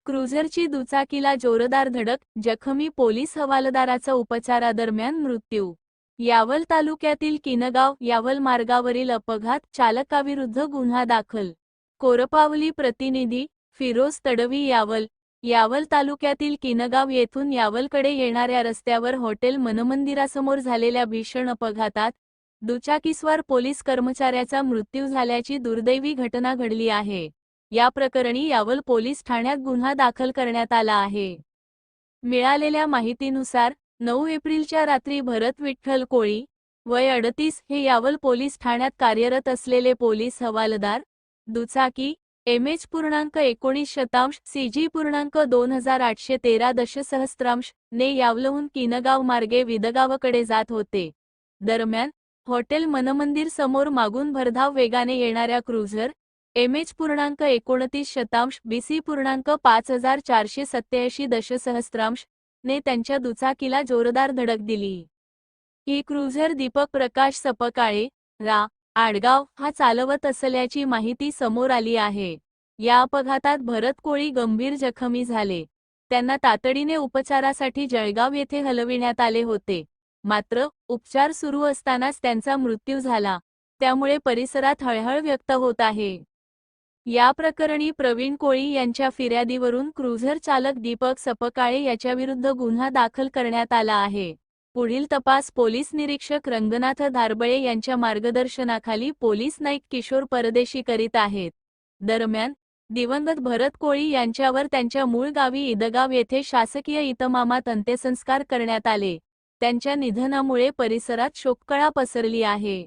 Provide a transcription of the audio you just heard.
क्रुझरची दुचाकीला जोरदार धडक, जखमी पोलीस हवालदाराचा उपचारादरम्यान मृत्यू. यावल तालुक्यातील किनगाव यावल मार्गावरील अपघात, चालकाविरुद्ध गुन्हा दाखल. कोरपावली प्रतिनिधी फिरोज तडवी. यावल तालुक्यातील किनगाव येथून यावलकडे येणाऱ्या रस्त्यावर हॉटेल मनमंदिरासमोर झालेल्या भीषण अपघातात दुचाकीस्वार पोलीस कर्मचाऱ्याचा मृत्यू झाल्याची दुर्दैवी घटना घडली आहे. या प्रकरणी यावल पोलीस ठाण्यात गुन्हा दाखल करण्यात आला आहे. मिळालेल्या माहितीनुसार 9 एप्रिलच्या रात्री भरत विठ्ठल कोळी, वय 38, हे यावल पोलीस ठाण्यात कार्यरत असलेले पोलीस हवालदार, दुचाकी MH.19 CG.2813 ने यावलहून किनगाव मार्गे विदगावकडे जात होते. दरम्यान हॉटेल मनमंदिर समोर मागून भरधाव वेगाने येणाऱ्या क्रुझर MH.29 BC.5487 ने त्यांच्या दुचाकीला जोरदार धडक दिली. ही क्रुझर दीपक प्रकाश सपकाळे, आडगाव हा चालवत असल्याची माहिती समोर आली आहे. या अपघातात भरत कोळी गंभीर जखमी झाले. त्यांना तातडीने उपचारासाठी जळगाव येथे हलविण्यात आले होते. मात्र उपचार सुरू असतानाच त्यांचा मृत्यू झाला. त्यामुळे परिसरात हळहळ व्यक्त होत आहे. या प्रकरणी प्रवीण कोळी यांच्या फिर्यादीवरून क्रुझर चालक दीपक सपकाळे याच्याविरुद्ध गुन्हा दाखल करण्यात आला आहे. पुढील तपास पोलीस निरीक्षक रंगनाथ धारबळे यांच्या मार्गदर्शनाखाली पोलीस नाईक किशोर परदेशी करीत आहेत. दरम्यान दिवंगत भरत कोळी यांच्यावर त्यांच्या मूळ गावी इदगाव येथे शासकीय इतमामात अंत्यसंस्कार करण्यात आले. त्यांच्या निधनामुळे परिसरात शोककळा पसरली आहे.